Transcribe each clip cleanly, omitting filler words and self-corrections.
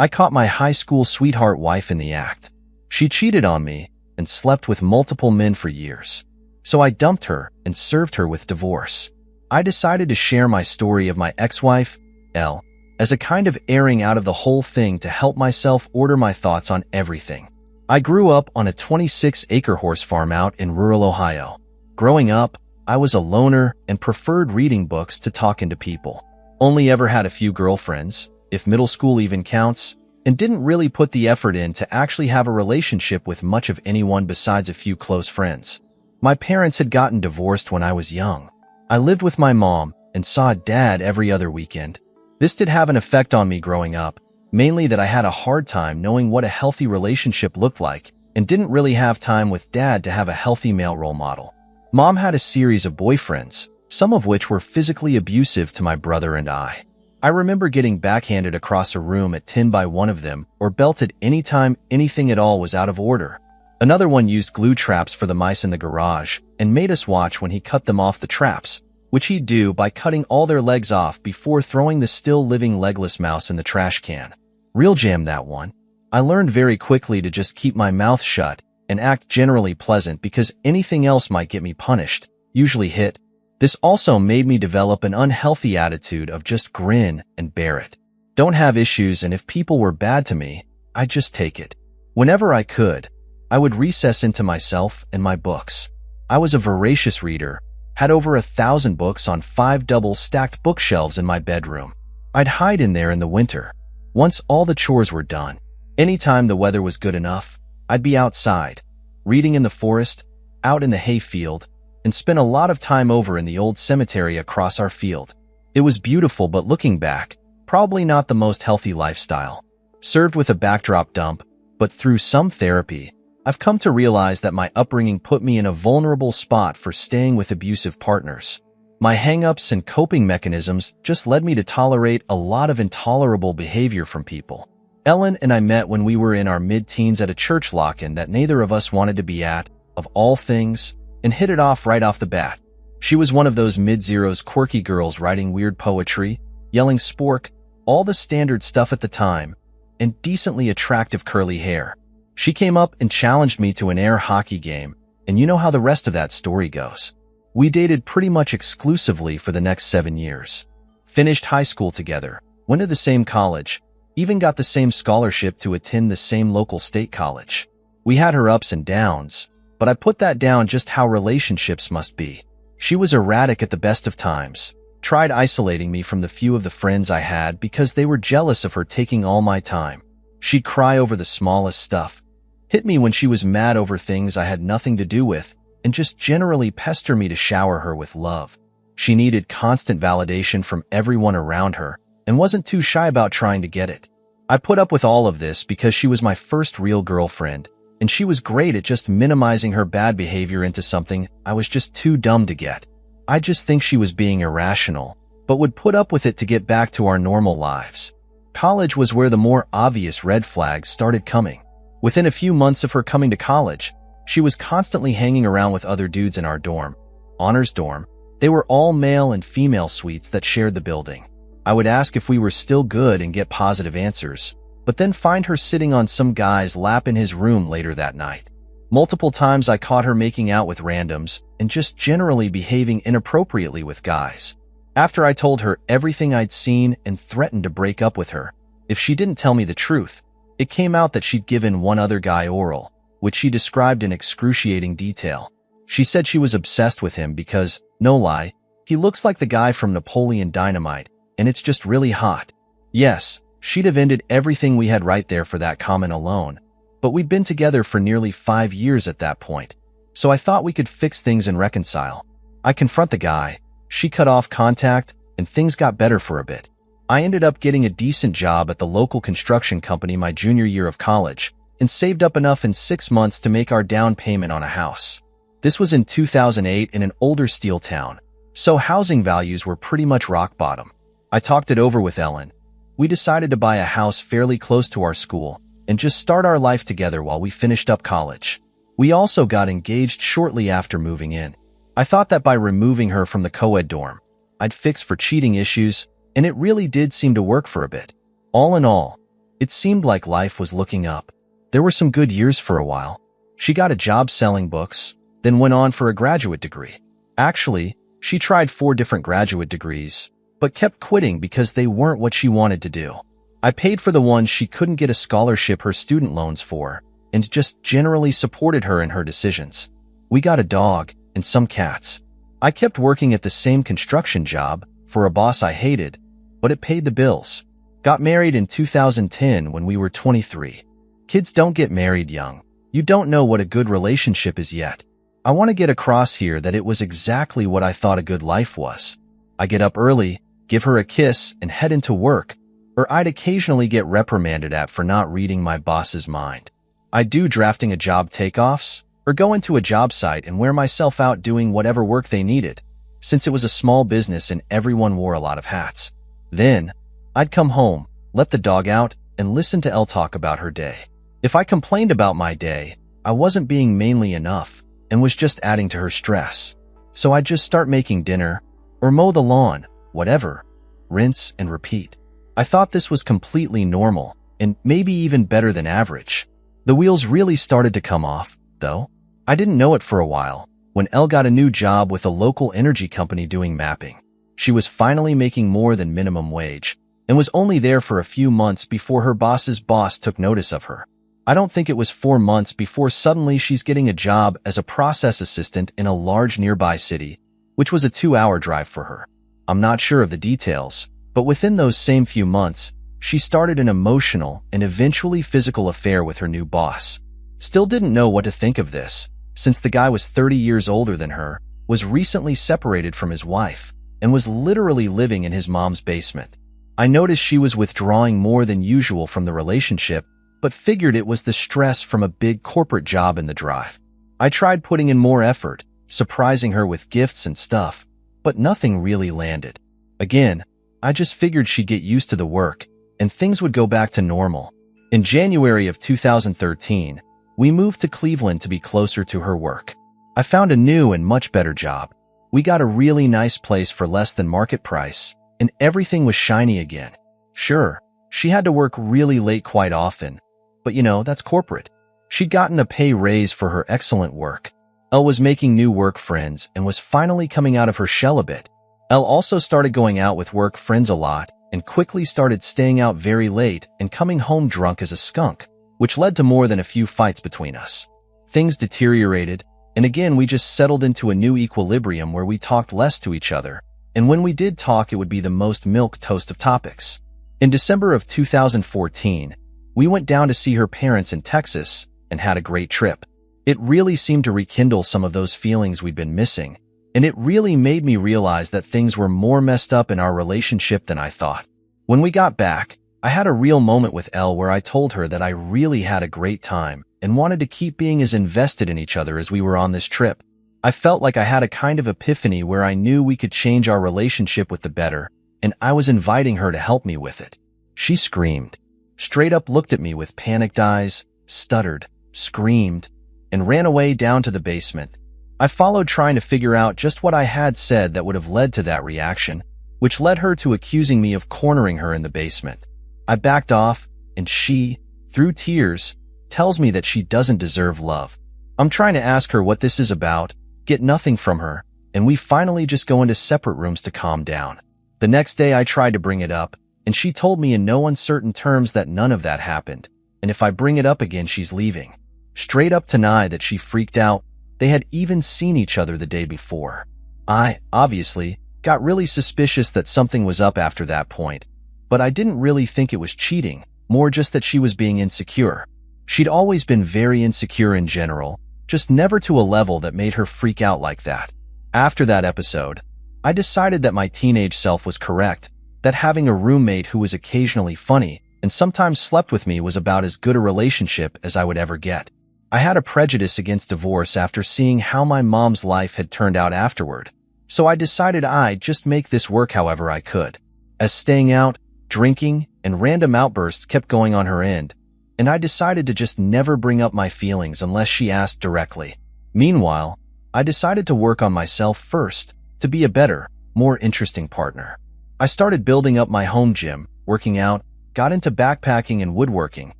I caught my high school sweetheart wife in the act. She cheated on me and slept with multiple men for years. So I dumped her and served her with divorce. I decided to share my story of my ex-wife, Elle, as a kind of airing out of the whole thing to help myself order my thoughts on everything. I grew up on a 26-acre horse farm out in rural Ohio. Growing up, I was a loner and preferred reading books to talking to people. Only ever had a few girlfriends, if middle school even counts, and didn't really put the effort in to actually have a relationship with much of anyone besides a few close friends. My parents had gotten divorced when I was young. I lived with my mom and saw Dad every other weekend. This did have an effect on me growing up, mainly that I had a hard time knowing what a healthy relationship looked like and didn't really have time with Dad to have a healthy male role model. Mom had a series of boyfriends, some of which were physically abusive to my brother and I. I remember getting backhanded across a room at 10 by one of them or belted anytime anything at all was out of order. Another one used glue traps for the mice in the garage and made us watch when he cut them off the traps, which he'd do by cutting all their legs off before throwing the still living legless mouse in the trash can. Real jam, that one. I learned very quickly to just keep my mouth shut and act generally pleasant because anything else might get me punished, usually hit. This also made me develop an unhealthy attitude of just grin and bear it. Don't have issues, and if people were bad to me, I'd just take it. Whenever I could, I would recess into myself and my books. I was a voracious reader, had over 1,000 books on 5 double-stacked bookshelves in my bedroom. I'd hide in there in the winter. Once all the chores were done, anytime the weather was good enough, I'd be outside, reading in the forest, out in the hayfield, and spent a lot of time over in the old cemetery across our field. It was beautiful, but looking back, probably not the most healthy lifestyle. Served with a backdrop dump, but through some therapy, I've come to realize that my upbringing put me in a vulnerable spot for staying with abusive partners. My hang-ups and coping mechanisms just led me to tolerate a lot of intolerable behavior from people. Ellen and I met when we were in our mid-teens at a church lock-in that neither of us wanted to be at, of all things, and hit it off right off the bat. She was one of those mid-zeros quirky girls writing weird poetry, yelling spork, all the standard stuff at the time, and decently attractive curly hair. She came up and challenged me to an air hockey game, and you know how the rest of that story goes. We dated pretty much exclusively for the next 7 years. Finished high school together, went to the same college, even got the same scholarship to attend the same local state college. We had her ups and downs, but I put that down just how relationships must be. She was erratic at the best of times, tried isolating me from the few of the friends I had because they were jealous of her taking all my time. She'd cry over the smallest stuff, hit me when she was mad over things I had nothing to do with, and just generally pester me to shower her with love. She needed constant validation from everyone around her and wasn't too shy about trying to get it. I put up with all of this because she was my first real girlfriend, and she was great at just minimizing her bad behavior into something I was just too dumb to get. I just think she was being irrational, but would put up with it to get back to our normal lives. College was where the more obvious red flags started coming. Within a few months of her coming to college, she was constantly hanging around with other dudes in our dorm, honors dorm. They were all male and female suites that shared the building. I would ask if we were still good and get positive answers, but then find her sitting on some guy's lap in his room later that night. Multiple times I caught her making out with randoms and just generally behaving inappropriately with guys. After I told her everything I'd seen and threatened to break up with her if she didn't tell me the truth, it came out that she'd given one other guy oral, which she described in excruciating detail. She said she was obsessed with him because, no lie, he looks like the guy from Napoleon Dynamite, and it's just really hot. Yes, she'd have ended everything we had right there for that comment alone, but we'd been together for nearly 5 years at that point, so I thought we could fix things and reconcile. I confront the guy, she cut off contact, and things got better for a bit. I ended up getting a decent job at the local construction company my junior year of college, and saved up enough in 6 months to make our down payment on a house. This was in 2008 in an older steel town, so housing values were pretty much rock bottom. I talked it over with Ellen. We decided to buy a house fairly close to our school and just start our life together while we finished up college. We also got engaged shortly after moving in. I thought that by removing her from the co-ed dorm, I'd fix for cheating issues, and it really did seem to work for a bit. All in all, It seemed like life was looking up. There were some good years for a while. She got a job selling books, then went on for a graduate degree. Actually, she tried 4 different graduate degrees, but kept quitting because they weren't what she wanted to do. I paid for the ones she couldn't get a scholarship her student loans for, and just generally supported her in her decisions. We got a dog and some cats. I kept working at the same construction job for a boss I hated, but it paid the bills. Got married in 2010 when we were 23. Kids don't get married young. You don't know what a good relationship is yet. I want to get across here that it was exactly what I thought a good life was. I get up early, give her a kiss, and head into work, or I'd occasionally get reprimanded at for not reading my boss's mind. I'd do drafting a job takeoffs, or go into a job site and wear myself out doing whatever work they needed, since it was a small business and everyone wore a lot of hats. Then, I'd come home, let the dog out, and listen to Elle talk about her day. If I complained about my day, I wasn't being manly enough and was just adding to her stress. So I'd just start making dinner, or mow the lawn, whatever, rinse and repeat. I thought this was completely normal, and maybe even better than average. The wheels really started to come off, though. I didn't know it for a while, when Elle got a new job with a local energy company doing mapping. She was finally making more than minimum wage, and was only there for a few months before her boss's boss took notice of her. I don't think it was 4 months before suddenly she's getting a job as a process assistant in a large nearby city, which was a 2-hour drive for her. I'm not sure of the details, but within those same few months, she started an emotional and eventually physical affair with her new boss. Still didn't know what to think of this, since the guy was 30 years older than her, was recently separated from his wife, and was literally living in his mom's basement. I noticed she was withdrawing more than usual from the relationship, but figured it was the stress from a big corporate job in the drive. I tried putting in more effort, surprising her with gifts and stuff, but nothing really landed. Again, I just figured she'd get used to the work, and things would go back to normal. In January of 2013, we moved to Cleveland to be closer to her work. I found a new and much better job. We got a really nice place for less than market price, and everything was shiny again. Sure, she had to work really late quite often, but that's corporate. She'd gotten a pay raise for her excellent work. Elle was making new work friends and was finally coming out of her shell a bit. Elle also started going out with work friends a lot and quickly started staying out very late and coming home drunk as a skunk, which led to more than a few fights between us. Things deteriorated, and again we just settled into a new equilibrium where we talked less to each other, and when we did talk it would be the most milquetoast of topics. In December of 2014, we went down to see her parents in Texas and had a great trip. It really seemed to rekindle some of those feelings we'd been missing, and it really made me realize that things were more messed up in our relationship than I thought. When we got back, I had a real moment with Elle where I told her that I really had a great time and wanted to keep being as invested in each other as we were on this trip. I felt like I had a kind of epiphany where I knew we could change our relationship with the better, and I was inviting her to help me with it. She screamed, straight up looked at me with panicked eyes, stuttered, screamed, and ran away down to the basement. I followed trying to figure out just what I had said that would have led to that reaction, which led her to accusing me of cornering her in the basement. I backed off, and she, through tears, tells me that she doesn't deserve love. I'm trying to ask her what this is about, get nothing from her, and we finally just go into separate rooms to calm down. The next day I tried to bring it up, and she told me in no uncertain terms that none of that happened, and if I bring it up again she's leaving. Straight up deny that she freaked out. They had even seen each other the day before. I, obviously, got really suspicious that something was up after that point, but I didn't really think it was cheating, more just that she was being insecure. She'd always been very insecure in general, just never to a level that made her freak out like that. After that episode, I decided that my teenage self was correct, that having a roommate who was occasionally funny and sometimes slept with me was about as good a relationship as I would ever get. I had a prejudice against divorce after seeing how my mom's life had turned out afterward, so I decided I'd just make this work however I could. As staying out, drinking, and random outbursts kept going on her end, and I decided to just never bring up my feelings unless she asked directly. Meanwhile, I decided to work on myself first, to be a better, more interesting partner. I started building up my home gym, working out, got into backpacking and woodworking,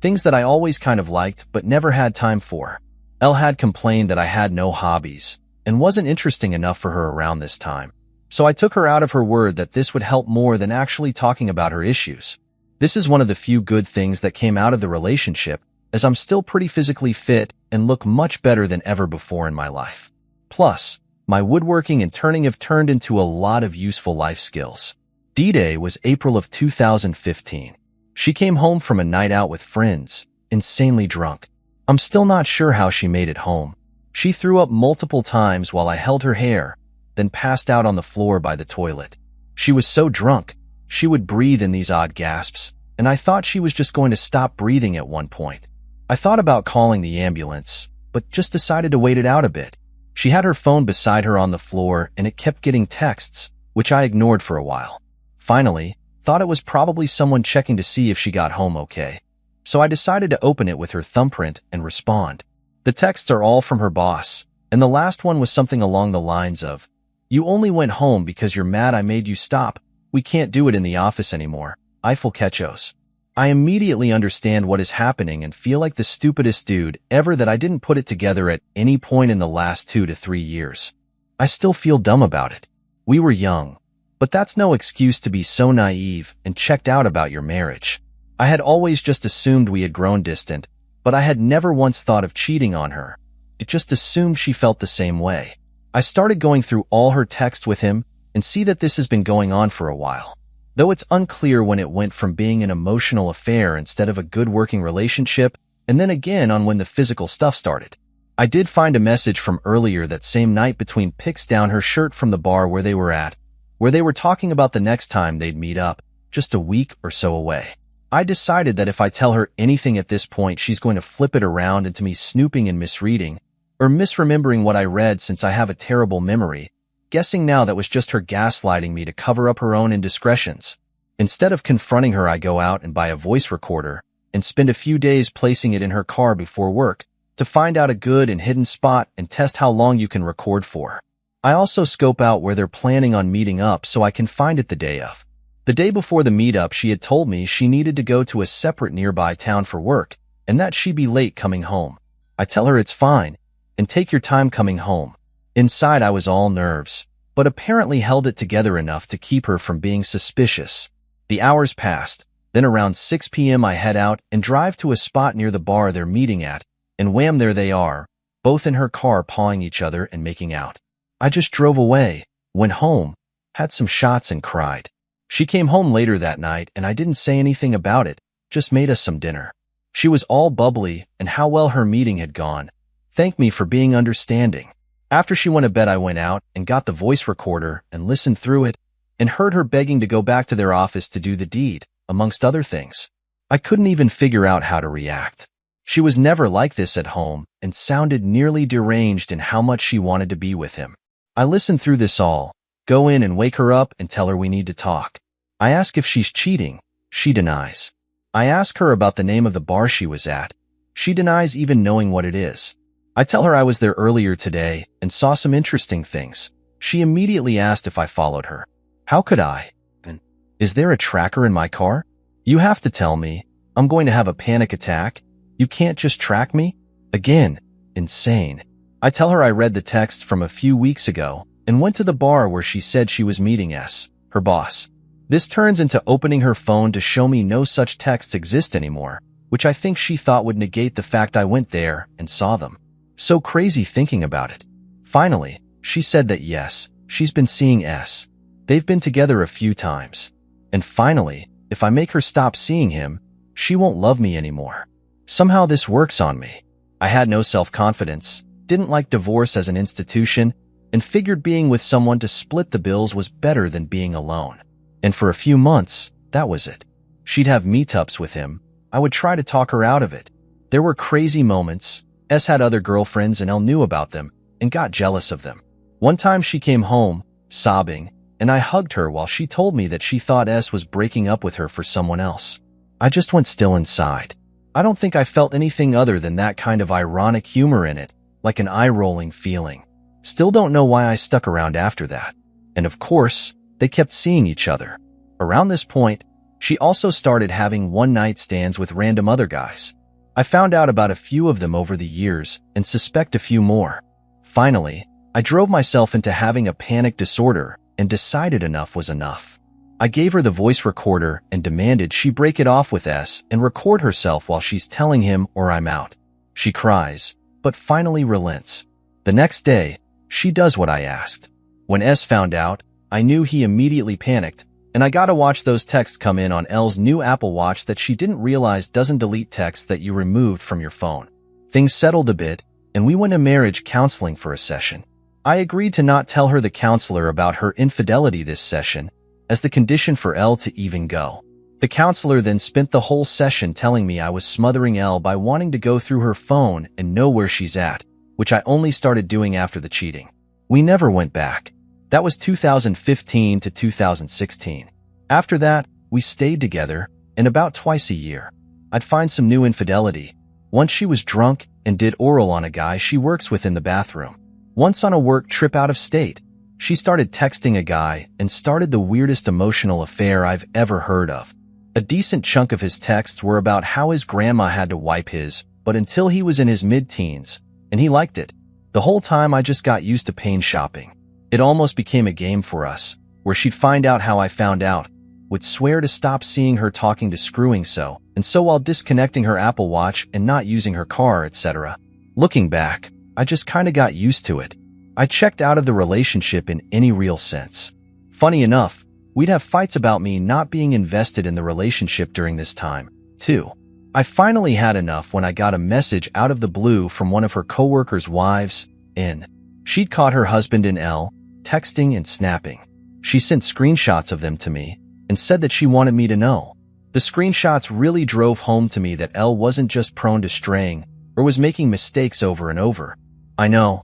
things that I always kind of liked but never had time for. Elle had complained that I had no hobbies and wasn't interesting enough for her around this time. So I took her out of her word that this would help more than actually talking about her issues. This is one of the few good things that came out of the relationship, as I'm still pretty physically fit and look much better than ever before in my life. Plus, my woodworking and turning have turned into a lot of useful life skills. D-Day was April of 2015. She came home from a night out with friends, insanely drunk. I'm still not sure how she made it home. She threw up multiple times while I held her hair, then passed out on the floor by the toilet. She was so drunk, she would breathe in these odd gasps, and I thought she was just going to stop breathing at one point. I thought about calling the ambulance, but just decided to wait it out a bit. She had her phone beside her on the floor, and it kept getting texts, which I ignored for a while. Finally, thought it was probably someone checking to see if she got home okay. So I decided to open it with her thumbprint and respond. The texts are all from her boss, and the last one was something along the lines of, "You only went home because you're mad I made you stop. We can't do it in the office anymore. Eiffel Ketchos." I immediately understand what is happening and feel like the stupidest dude ever that I didn't put it together at any point in the last 2 to 3 years. I still feel dumb about it. We were young, but that's no excuse to be so naive and checked out about your marriage. I had always just assumed we had grown distant, but I had never once thought of cheating on her. It just assumed she felt the same way. I started going through all her texts with him and see that this has been going on for a while. Though it's unclear when it went from being an emotional affair instead of a good working relationship, and then again on when the physical stuff started. I did find a message from earlier that same night between pics down her shirt from the bar where they were at, where they were talking about the next time they'd meet up, just a week or so away. I decided that if I tell her anything at this point, she's going to flip it around into me snooping and misreading, or misremembering what I read since I have a terrible memory, guessing now that was just her gaslighting me to cover up her own indiscretions. Instead of confronting her, I go out and buy a voice recorder and spend a few days placing it in her car before work to find out a good and hidden spot and test how long you can record for. I also scope out where they're planning on meeting up so I can find it the day of. The day before the meetup, she had told me she needed to go to a separate nearby town for work and that she'd be late coming home. I tell her it's fine and take your time coming home. Inside, I was all nerves, but apparently held it together enough to keep her from being suspicious. The hours passed. Then around 6 p.m. I head out and drive to a spot near the bar they're meeting at, and wham, there they are, both in her car pawing each other and making out. I just drove away, went home, had some shots and cried. She came home later that night and I didn't say anything about it, just made us some dinner. She was all bubbly and how well her meeting had gone. Thanked me for being understanding. After she went to bed, I went out and got the voice recorder and listened through it and heard her begging to go back to their office to do the deed, amongst other things. I couldn't even figure out how to react. She was never like this at home and sounded nearly deranged in how much she wanted to be with him. I listened through this all, go in and wake her up and tell her we need to talk. I ask if she's cheating. She denies. I ask her about the name of the bar she was at. She denies even knowing what it is. I tell her I was there earlier today and saw some interesting things. She immediately asked if I followed her. How could I? And is there a tracker in my car? You have to tell me. I'm going to have a panic attack. You can't just track me? Again, insane. I tell her I read the text from a few weeks ago and went to the bar where she said she was meeting S, her boss. This turns into opening her phone to show me no such texts exist anymore, which I think she thought would negate the fact I went there and saw them. So crazy thinking about it. Finally, she said that yes, she's been seeing S. They've been together a few times. And finally, if I make her stop seeing him, she won't love me anymore. Somehow this works on me. I had no self-confidence, didn't like divorce as an institution, and figured being with someone to split the bills was better than being alone. And for a few months, that was it. She'd have meetups with him. I would try to talk her out of it. There were crazy moments. S had other girlfriends and Elle knew about them and got jealous of them. One time she came home, sobbing, and I hugged her while she told me that she thought S was breaking up with her for someone else. I just went still inside. I don't think I felt anything other than that kind of ironic humor in it, like an eye-rolling feeling. Still don't know why I stuck around after that. And of course, they kept seeing each other. Around this point, She also started having one-night stands with random other guys. I found out about a few of them over the years and suspect a few more. Finally, I drove myself into having a panic disorder and decided enough was enough. I gave her the voice recorder and demanded she break it off with S and record herself while she's telling him or I'm out. She cries, but finally relents. The next day, she does what I asked. When S found out, I knew he immediately panicked, and I gotta watch those texts come in on L's new Apple Watch that she didn't realize doesn't delete texts that you removed from your phone. Things settled a bit, and we went to marriage counseling for a session. I agreed to not tell her the counselor about her infidelity this session, as the condition for L to even go. The counselor then spent the whole session telling me I was smothering L by wanting to go through her phone and know where she's at, which I only started doing after the cheating. We never went back. That was 2015 to 2016. After that, we stayed together, and about twice a year, I'd find some new infidelity. Once she was drunk and did oral on a guy she works with in the bathroom. Once on a work trip out of state, she started texting a guy and started the weirdest emotional affair I've ever heard of. A decent chunk of his texts were about how his grandma had to wipe his, but until he was in his mid-teens, and he liked it. The whole time I just got used to pain shopping. It almost became a game for us, where she'd find out how I found out, would swear to stop seeing her talking to screwing so, and so while disconnecting her Apple Watch and not using her car, etc. Looking back, I just kinda got used to it. I checked out of the relationship in any real sense. Funny enough, we'd have fights about me not being invested in the relationship during this time, too. I finally had enough when I got a message out of the blue from one of her coworkers' wives, in. She'd caught her husband and L, texting and snapping. She sent screenshots of them to me and said that she wanted me to know. The screenshots really drove home to me that L wasn't just prone to straying or was making mistakes over and over. I know,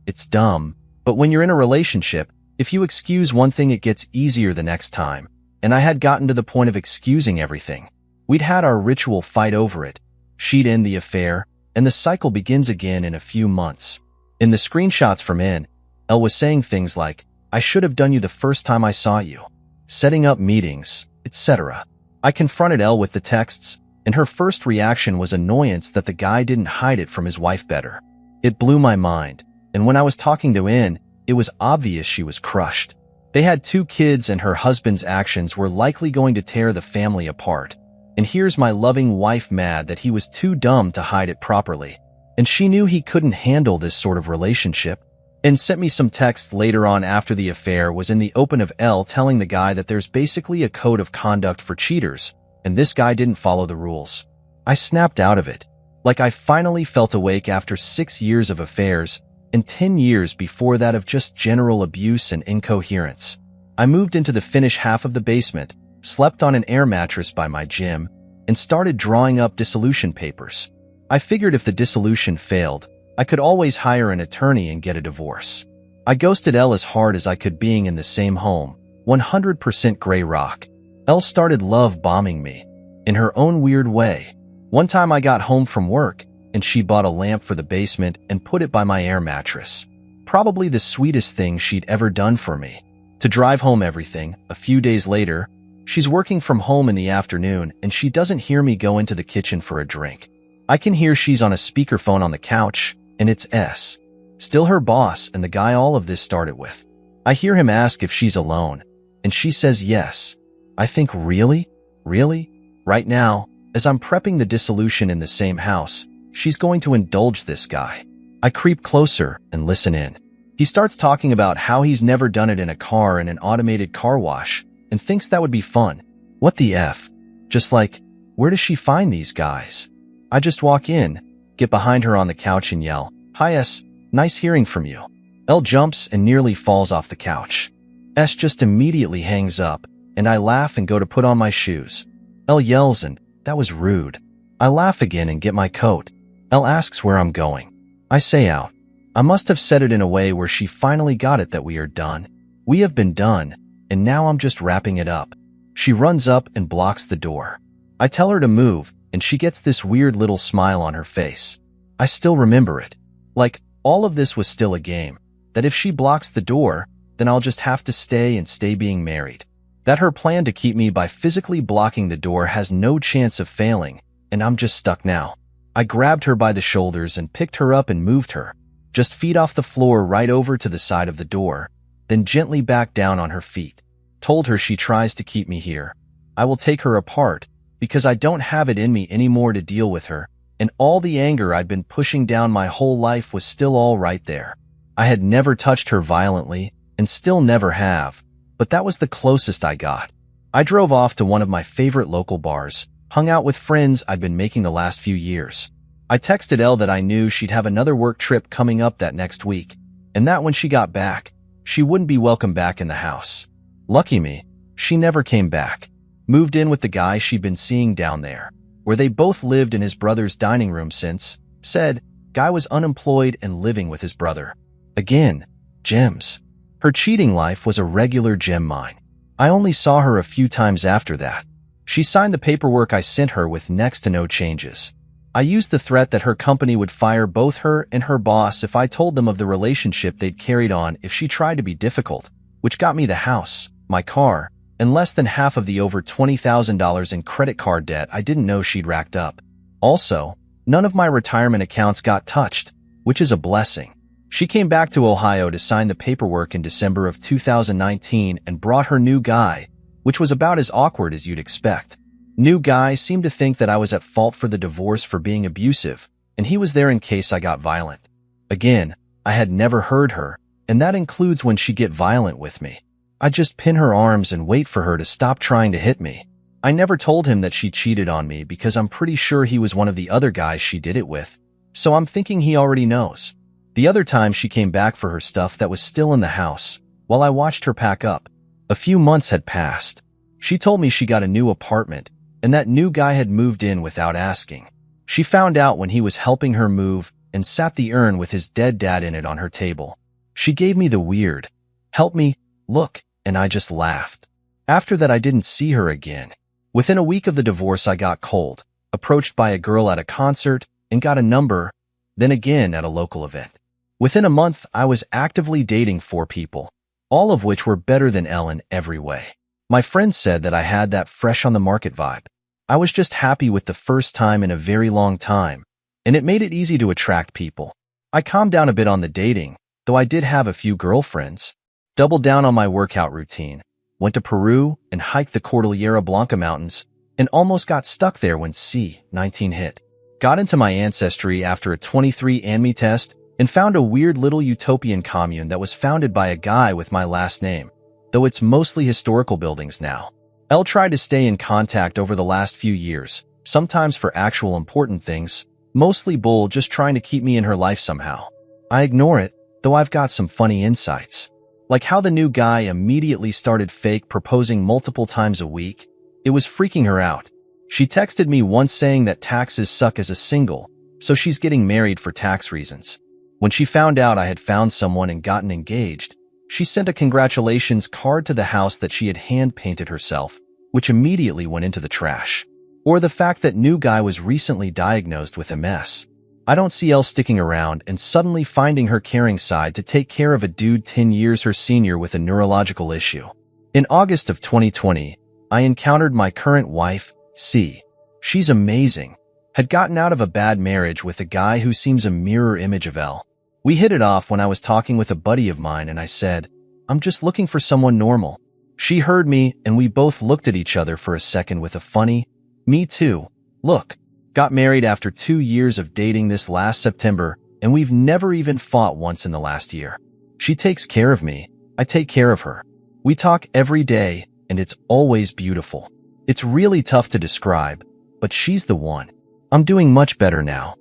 it's dumb, but when you're in a relationship, if you excuse one thing it gets easier the next time, and I had gotten to the point of excusing everything. We'd had our ritual fight over it. She'd end the affair, and the cycle begins again in a few months. In the screenshots from in, Elle was saying things like, I should have done you the first time I saw you, setting up meetings, etc. I confronted Elle with the texts, and her first reaction was annoyance that the guy didn't hide it from his wife better. It blew my mind, and when I was talking to In, it was obvious she was crushed. They had 2 kids and her husband's actions were likely going to tear the family apart. And here's my loving wife mad that he was too dumb to hide it properly. And she knew he couldn't handle this sort of relationship. And sent me some texts later on after the affair was in the open of Elle telling the guy that there's basically a code of conduct for cheaters, and this guy didn't follow the rules. I snapped out of it. Like I finally felt awake after 6 years of affairs, and 10 years before that of just general abuse and incoherence. I moved into the Finnish half of the basement, slept on an air mattress by my gym, and started drawing up dissolution papers. I figured if the dissolution failed, I could always hire an attorney and get a divorce. I ghosted Elle as hard as I could being in the same home, 100% gray rock. Elle started love bombing me, in her own weird way. One time I got home from work, and she bought a lamp for the basement and put it by my air mattress. Probably the sweetest thing she'd ever done for me. To drive home everything, a few days later, she's working from home in the afternoon and she doesn't hear me go into the kitchen for a drink. I can hear she's on a speakerphone on the couch, and it's S. Still her boss and the guy all of this started with. I hear him ask if she's alone, and she says yes. I think, really? Really? Right now, as I'm prepping the dissolution in the same house, she's going to indulge this guy. I creep closer and listen in. He starts talking about how he's never done it in a car in an automated car wash and thinks that would be fun. What the F? Just like, where does she find these guys? I just walk in, get behind her on the couch and yell, Hi S, nice hearing from you. Elle jumps and nearly falls off the couch. S just immediately hangs up, and I laugh and go to put on my shoes. Elle yells and, that was rude. I laugh again and get my coat. Elle asks where I'm going. I say out. I must have said it in a way where she finally got it that we are done. We have been done, and now I'm just wrapping it up. She runs up and blocks the door. I tell her to move, and she gets this weird little smile on her face. I still remember it. Like, all of this was still a game, that if she blocks the door, then I'll just have to stay being married. That her plan to keep me by physically blocking the door has no chance of failing, and I'm just stuck now. I grabbed her by the shoulders and picked her up and moved her, just feet off the floor right over to the side of the door, then gently back down on her feet. Told her she tries to keep me here, I will take her apart, because I don't have it in me anymore to deal with her, and all the anger I'd been pushing down my whole life was still all right there. I had never touched her violently, and still never have, but that was the closest I got. I drove off to one of my favorite local bars, hung out with friends I'd been making the last few years. I texted Elle that I knew she'd have another work trip coming up that next week, and that when she got back, she wouldn't be welcome back in the house. Lucky me, she never came back. Moved in with the guy she'd been seeing down there, where they both lived in his brother's dining room since, said, guy was unemployed and living with his brother. Again, gems. Her cheating life was a regular gem mine. I only saw her a few times after that. She signed the paperwork I sent her with next to no changes. I used the threat that her company would fire both her and her boss if I told them of the relationship they'd carried on if she tried to be difficult, which got me the house, my car, and less than half of the over $20,000 in credit card debt I didn't know she'd racked up. Also, none of my retirement accounts got touched, which is a blessing. She came back to Ohio to sign the paperwork in December of 2019 and brought her new guy, which was about as awkward as you'd expect. New guy seemed to think that I was at fault for the divorce for being abusive, and he was there in case I got violent. Again, I had never heard her, and that includes when she get violent with me. I'd just pin her arms and wait for her to stop trying to hit me. I never told him that she cheated on me because I'm pretty sure he was one of the other guys she did it with, so I'm thinking he already knows. The other time she came back for her stuff that was still in the house, while I watched her pack up. A few months had passed. She told me she got a new apartment, and that new guy had moved in without asking. She found out when he was helping her move and sat the urn with his dead dad in it on her table. She gave me the weird, help me, look, and I just laughed. After that, I didn't see her again. Within a week of the divorce, I got cold, approached by a girl at a concert, and got a number, then again at a local event. Within a month, I was actively dating 4 people, all of which were better than Elle in every way. My friends said that I had that fresh on the market vibe. I was just happy with the first time in a very long time, and it made it easy to attract people. I calmed down a bit on the dating, though I did have a few girlfriends. Doubled down on my workout routine, went to Peru and hiked the Cordillera Blanca Mountains, and almost got stuck there when C-19 hit. Got into my ancestry after a 23andMe test and found a weird little utopian commune that was founded by a guy with my last name, though it's mostly historical buildings now. Elle tried to stay in contact over the last few years, sometimes for actual important things, mostly bull just trying to keep me in her life somehow. I ignore it, though I've got some funny insights. Like how the new guy immediately started fake proposing multiple times a week. It was freaking her out. She texted me once saying that taxes suck as a single, so she's getting married for tax reasons. When she found out I had found someone and gotten engaged, she sent a congratulations card to the house that she had hand-painted herself, which immediately went into the trash. Or the fact that new guy was recently diagnosed with MS. I don't see Elle sticking around and suddenly finding her caring side to take care of a dude 10 years her senior with a neurological issue. In August of 2020, I encountered my current wife, C. She's amazing. Had gotten out of a bad marriage with a guy who seems a mirror image of Elle. We hit it off when I was talking with a buddy of mine and I said, I'm just looking for someone normal. She heard me and we both looked at each other for a second with a funny, me too, look. Got married after 2 years of dating this last September and we've never even fought once in the last year. She takes care of me, I take care of her. We talk every day and it's always beautiful. It's really tough to describe, but she's the one. I'm doing much better now.